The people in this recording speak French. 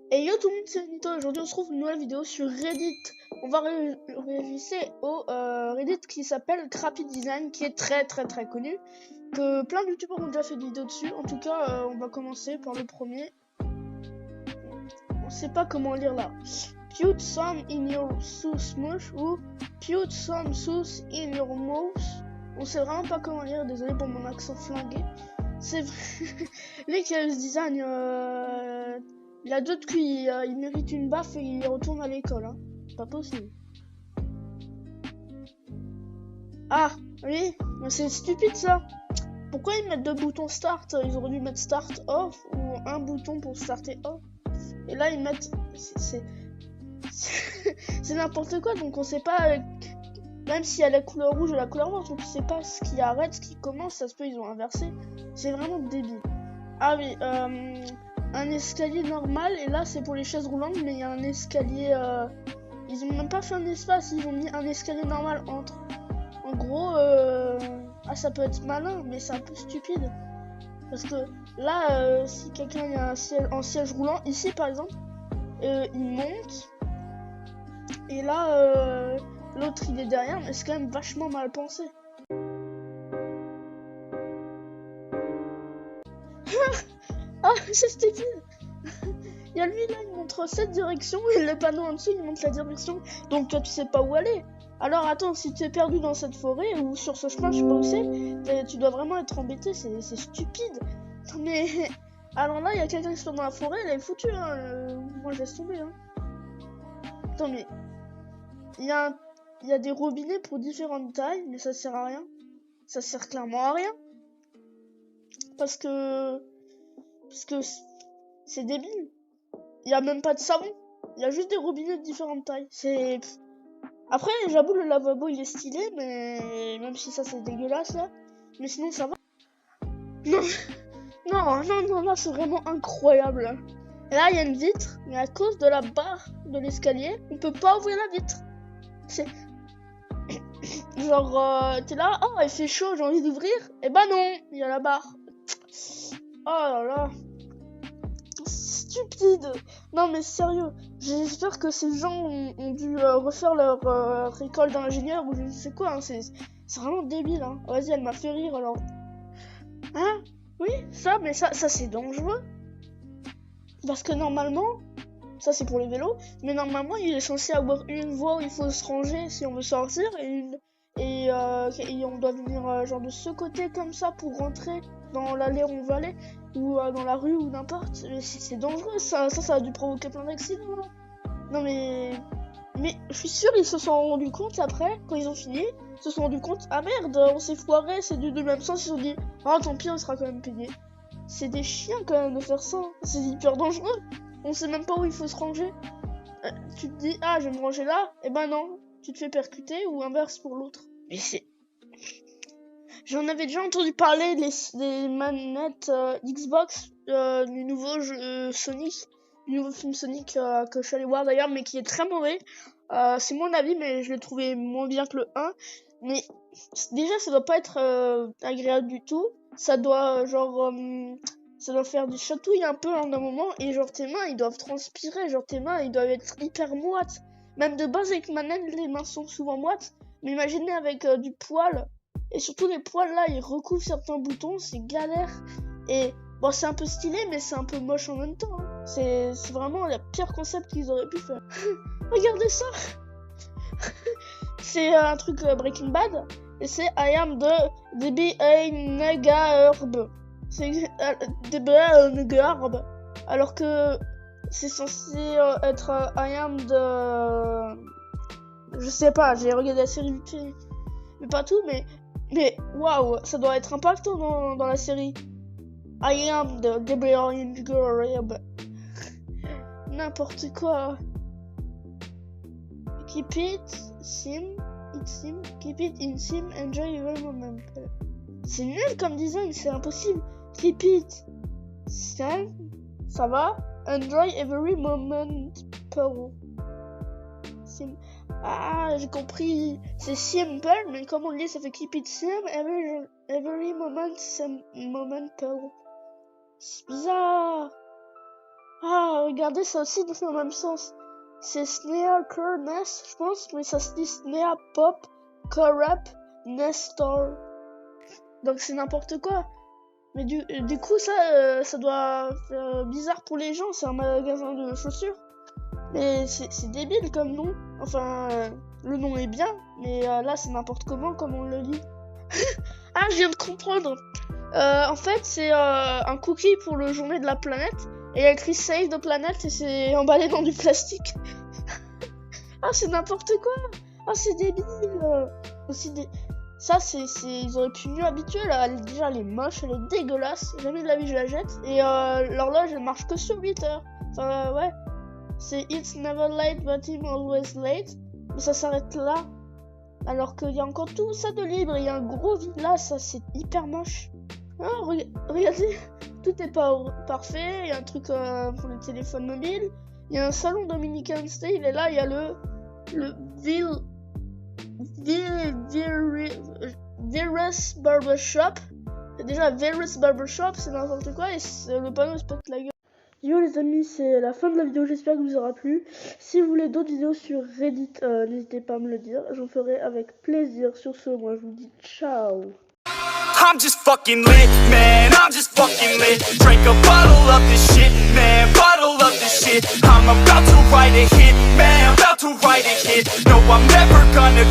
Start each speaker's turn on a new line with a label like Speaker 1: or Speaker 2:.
Speaker 1: Et yo tout le monde, c'est Nito. Aujourd'hui on se retrouve une nouvelle vidéo sur Reddit. On va réviser au Reddit qui s'appelle Crappy Design, qui est très connu, que plein de youtubeurs ont déjà fait des vidéos dessus. En tout cas on va commencer par le premier. On sait pas comment lire là. Put some in your sauce mush ou put some sauce in your mouth. On sait vraiment pas comment lire, désolé pour mon accent flingué. C'est vrai. Lui qui a ce design, il a d'autres QI, il mérite une baffe et il retourne à l'école. Hein. Pas possible. Ah, oui, c'est stupide ça. Pourquoi ils mettent deux boutons start? Ils auraient dû mettre start off ou un bouton pour starter off. Et là ils mettent... C'est n'importe quoi, donc on sait pas... Même s'il y a la couleur rouge et la couleur noire, donc on sait pas ce qui arrête, ce qui commence, ça se peut ils ont inversé. C'est vraiment débile. Ah oui, un escalier normal, et là c'est pour les chaises roulantes, mais il y a un escalier... Ils ont même pas fait un espace, ils ont mis un escalier normal entre. En gros, ah ça peut être malin, mais c'est un peu stupide. Parce que là, si quelqu'un a un siège roulant, ici par exemple, il monte, et là... l'autre il est derrière, mais c'est quand même vachement mal pensé. Ah, c'est stupide. Il y a lui là, il montre cette direction, et le panneau en dessous il montre la direction. Donc toi tu sais pas où aller. Alors attends, si tu es perdu dans cette forêt ou sur ce chemin, je sais pas où c'est, tu dois vraiment être embêté, c'est stupide. Non mais... Alors là, il y a quelqu'un qui se fait dans la forêt, elle est foutue, hein. Moi je laisse tomber, hein. Attends mais... Il y a des robinets pour différentes tailles, mais ça sert à rien. Ça sert clairement à rien. Parce que c'est débile. Il y a même pas de savon. Il y a juste des robinets de différentes tailles. C'est... Après, j'avoue, le lavabo, il est stylé, mais... Même si ça, c'est dégueulasse, là. Mais sinon, ça va. Non, là, c'est vraiment incroyable. Et là, il y a une vitre, mais à cause de la barre de l'escalier, on peut pas ouvrir la vitre. C'est... Genre, t'es là, oh, il fait chaud, j'ai envie d'ouvrir. Et bah non, il y a la barre. Oh là là. Stupide. Non mais sérieux, j'espère que ces gens ont dû refaire leur école d'ingénieur ou je ne sais quoi. Hein. C'est vraiment débile. Hein. Vas-y, elle m'a fait rire alors. Hein? Oui, ça, mais ça c'est dangereux. Parce que normalement... Ça c'est pour les vélos, mais normalement il est censé avoir une voie où il faut se ranger si on veut sortir et on doit venir genre de ce côté comme ça pour rentrer dans l'allée où on veut aller ou dans la rue ou n'importe. Mais c'est dangereux, ça a dû provoquer plein d'accidents. Là. Non mais je suis sûr ils se sont rendus compte après quand ils ont fini, ils se sont rendus compte ah merde on s'est foiré, c'est du même sens, ils se sont dit ah tant pis on sera quand même payé. C'est des chiens quand même de faire ça, c'est hyper dangereux. On sait même pas où il faut se ranger. Tu te dis, ah, je vais me ranger là. Et ben non, tu te fais percuter ou inverse pour l'autre. Mais c'est... J'en avais déjà entendu parler des manettes Xbox du nouveau jeu Sonic. Du nouveau film Sonic que je suis allé voir d'ailleurs, mais qui est très mauvais. C'est mon avis, mais je l'ai trouvé moins bien que le 1. Mais déjà, ça doit pas être agréable du tout. Ça doit, ça doit faire du chatouille un peu en un moment, et genre tes mains ils doivent transpirer, genre tes mains ils doivent être hyper moites. Même de base avec manette les mains sont souvent moites, mais imaginez avec du poil, et surtout les poils là ils recouvrent certains boutons, c'est galère. Et bon c'est un peu stylé mais c'est un peu moche en même temps. Hein. C'est vraiment le pire concept qu'ils auraient pu faire. Regardez ça. C'est un truc Breaking Bad, et c'est I am the DBA Nega-herb. C'est DBA Nega-herb. Alors que c'est censé être I am the... Je sais pas, j'ai regardé la série vite fait. Mais pas tout, mais waouh, ça doit être impactant dans la série. I am the DBA Nega-herb. N'importe quoi. Keep it sim, keep it in sim, enjoy every moment. C'est nul comme design, c'est impossible. Keep it sim, ça va. Enjoy every moment. Sim. Ah, j'ai compris. C'est simple, mais comme on le dit, ça fait keep it sim, every moment, sim, moment. C'est bizarre. Ah, regardez, ça aussi dans le même sens. C'est Snare Nest, je pense, mais ça se dit Snare Pop Corrupt Nestor. Donc c'est n'importe quoi. Mais du coup, ça doit faire bizarre pour les gens, c'est un magasin de chaussures. Mais c'est débile comme nom. Enfin, le nom est bien, mais là c'est n'importe comment comme on le lit. Ah, je viens de comprendre. En fait, c'est un cookie pour le journée de la planète. Et il y a écrit Save the Planet et c'est emballé dans du plastique. Ah, c'est n'importe quoi. Ah, c'est débile. Aussi Ça, ils auraient pu mieux habituer là. Déjà, elle est moche, elle est dégueulasse. Jamais de la vie je la jette. Et l'horloge, elle marche que sur 8 heures. Enfin, ouais. C'est It's never late, but I'm always late. Mais ça s'arrête là. Alors qu'il y a encore tout ça de libre. Il y a un gros vide là, ça c'est hyper moche. Ah, regardez, tout est pas parfait. Il y a un truc pour les téléphones mobiles. Il y a un salon Dominican Style. Et là, il y a le Virus Barbershop. Déjà, Virus Barbershop, c'est n'importe quoi. Et le panneau se pète la gueule. Yo les amis, c'est la fin de la vidéo, j'espère que vous aura plu. Si vous voulez d'autres vidéos sur Reddit, n'hésitez pas à me le dire, j'en ferai avec plaisir. Sur ce, moi je vous dis ciao.
Speaker 2: I'm just fucking lit, man, I'm just fucking lit. Drink a bottle of this shit, man, bottle of this shit. I'm about to write a hit, man, about to write a hit. No, I'm never gonna